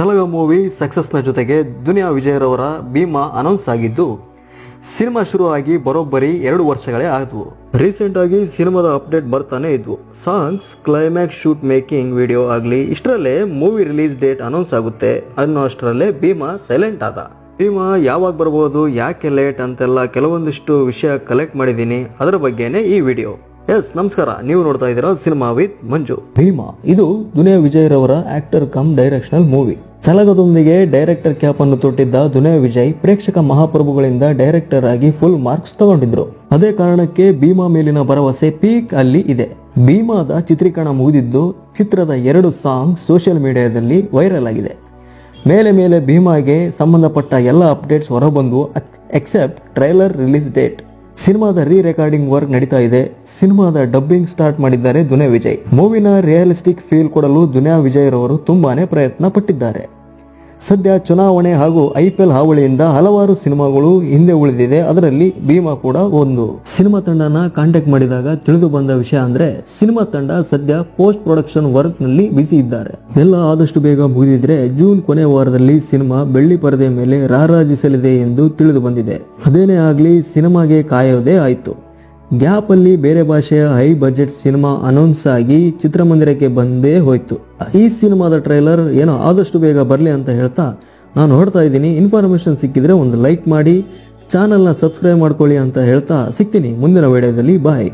ಸಲಗ movie ಸಕ್ಸಸ್ನ ಜೊತೆಗೆ ದುನಿಯಾ ವಿಜಯರವರ Bima announce ಆಗಿದ್ದು cinema ಶುರು ಆಗಿ ಬರೋಬ್ಬರಿ 2 ವರ್ಷಗಳೇ ಆದವು. ರೀಸೆಂಟ್ ಆಗಿ ಸಿನಿಮಾದ ಅಪ್ಡೇಟ್ ಬರ್ತಾನೆ ಇದ್ವು. Songs, climax, shoot making video ಆಗ್ಲಿ ಇಷ್ಟರಲ್ಲೇ ಮೂವಿ ರಿಲೀಸ್ ಡೇಟ್ ಅನೌನ್ಸ್ ಆಗುತ್ತೆ ಅನ್ನೋ ಅಷ್ಟರಲ್ಲೇ ಭೀಮಾ ಸೈಲೆಂಟ್ ಆದ. ಭೀಮಾ ಯಾವಾಗ ಬರ್ಬೋದು, ಯಾಕೆ ಲೇಟ್ ಅಂತೆಲ್ಲ ಕೆಲವೊಂದಿಷ್ಟು ವಿಷಯ ಕಲೆಕ್ಟ್ ಮಾಡಿದ್ದೀನಿ. ಅದರ ಬಗ್ಗೆನೇ ಈ ವಿಡಿಯೋ. ನಮಸ್ಕಾರ, ನೀವು ನೋಡ್ತಾ ಇದ್ದೀರಾ ಸಿನಿಮಾ ವಿತ್ ಮಂಜು. ಭೀಮಾ ಇದು ದುನಿಯಾ ವಿಜಯರವರ ಆಕ್ಟರ್ ಕಮ್ ಡೈರೆಕ್ಷನಲ್ ಮೂವಿ. ಸಲಗದೊಂದಿಗೆ ಡೈರೆಕ್ಟರ್ ಕ್ಯಾಪ್ ಅನ್ನು ತೊಟ್ಟಿದ್ದ ದುನಿಯಾ ವಿಜಯ್ ಪ್ರೇಕ್ಷಕ ಮಹಾಪ್ರಭುಗಳಿಂದ ಡೈರೆಕ್ಟರ್ ಆಗಿ ಫುಲ್ ಮಾರ್ಕ್ಸ್ ತಗೊಂಡಿದ್ರು. ಅದೇ ಕಾರಣಕ್ಕೆ ಭೀಮಾ ಮೇಲಿನ ಭರವಸೆ ಪೀಕ್ ಅಲ್ಲಿ ಇದೆ. ಭೀಮಾದ ಚಿತ್ರೀಕರಣ ಮುಗಿದಿದ್ದು ಚಿತ್ರದ 2 ಸಾಂಗ್ ಸೋಷಿಯಲ್ ಮೀಡಿಯಾದಲ್ಲಿ ವೈರಲ್ ಆಗಿದೆ. ಮೇಲೆ ಭೀಮಾಗೆ ಸಂಬಂಧಪಟ್ಟ ಎಲ್ಲ ಅಪ್ಡೇಟ್ಸ್ ಹೊರಬಂದು ಎಕ್ಸೆಪ್ಟ್ ಟ್ರೈಲರ್ ರಿಲೀಸ್ ಡೇಟ್. ಸಿನಿಮಾದ ರೆಕಾರ್ಡಿಂಗ್ ವರ್ಕ್ ನಡೀತಾ ಇದೆ. ಸಿನಿಮಾದ ಡಬ್ಬಿಂಗ್ ಸ್ಟಾರ್ಟ್ ಮಾಡಿದ್ದಾರೆ ದುನಿಯಾ ವಿಜಯ್. ಮೂವಿನ ರಿಯಲಿಸ್ಟಿಕ್ ಫೀಲ್ ಕೊಡಲು ದುನಿಯಾ ವಿಜಯ್ ರವರು ತುಂಬಾನೇ ಪ್ರಯತ್ನ ಪಟ್ಟಿದ್ದಾರೆ. ಸದ್ಯ ಚುನಾವಣೆ ಹಾಗೂ IPL ಹಾವಳಿಯಿಂದ ಹಲವಾರು ಸಿನಿಮಾಗಳು ಹಿಂದೆ ಉಳಿದಿದೆ. ಅದರಲ್ಲಿ ಭೀಮಾ ಕೂಡ ಒಂದು. ಸಿನಿಮಾ ತಂಡನ ಕಾಂಟ್ಯಾಕ್ಟ್ ಮಾಡಿದಾಗ ತಿಳಿದು ಬಂದ ವಿಷಯ ಅಂದ್ರೆ ಸಿನಿಮಾ ತಂಡ ಸದ್ಯ ಪೋಸ್ಟ್ ಪ್ರೊಡಕ್ಷನ್ ವರ್ಕ್ ನಲ್ಲಿ ಬಿಸಿ ಇದ್ದಾರೆ. ಎಲ್ಲ ಆದಷ್ಟು ಬೇಗ ಮುಗಿದಿದ್ರೆ ಜೂನ್ ಕೊನೆ ವಾರದಲ್ಲಿ ಸಿನಿಮಾ ಬೆಳ್ಳಿ ಪರದೆ ಮೇಲೆ ರಾರಾಜಿಸಲಿದೆ ಎಂದು ತಿಳಿದು ಬಂದಿದೆ. ಅದೇನೇ ಆಗ್ಲಿ ಸಿನಿಮಾಗೆ ಕಾಯೋದೇ ಆಯ್ತು. ಗ್ಯಾಪ್ ಅಲ್ಲಿ ಬೇರೆ ಭಾಷೆಯ ಹೈ ಬಜೆಟ್ ಸಿನಿಮಾ ಅನೌನ್ಸ್ ಆಗಿ ಚಿತ್ರಮಂದಿರಕ್ಕೆ ಬಂದೇ ಹೋಯ್ತು. ಈ ಸಿನಿಮಾದ ಟ್ರೈಲರ್ ಏನೋ ಆದಷ್ಟು ಬೇಗ ಬರಲಿ ಅಂತ ಹೇಳ್ತಾ ನಾನು ಹೊರಡ್ತಾ ಇದ್ದೀನಿ. ಇನ್ಫಾರ್ಮೇಶನ್ ಸಿಕ್ಕಿದ್ರೆ ಒಂದು ಲೈಕ್ ಮಾಡಿ, ಚಾನಲ್ನ ಸಬ್ಸ್ಕ್ರೈಬ್ ಮಾಡ್ಕೊಳ್ಳಿ ಅಂತ ಹೇಳ್ತಾ ಸಿಗ್ತೀನಿ ಮುಂದಿನ ವಿಡಿಯೋದಲ್ಲಿ. ಬಾಯ್.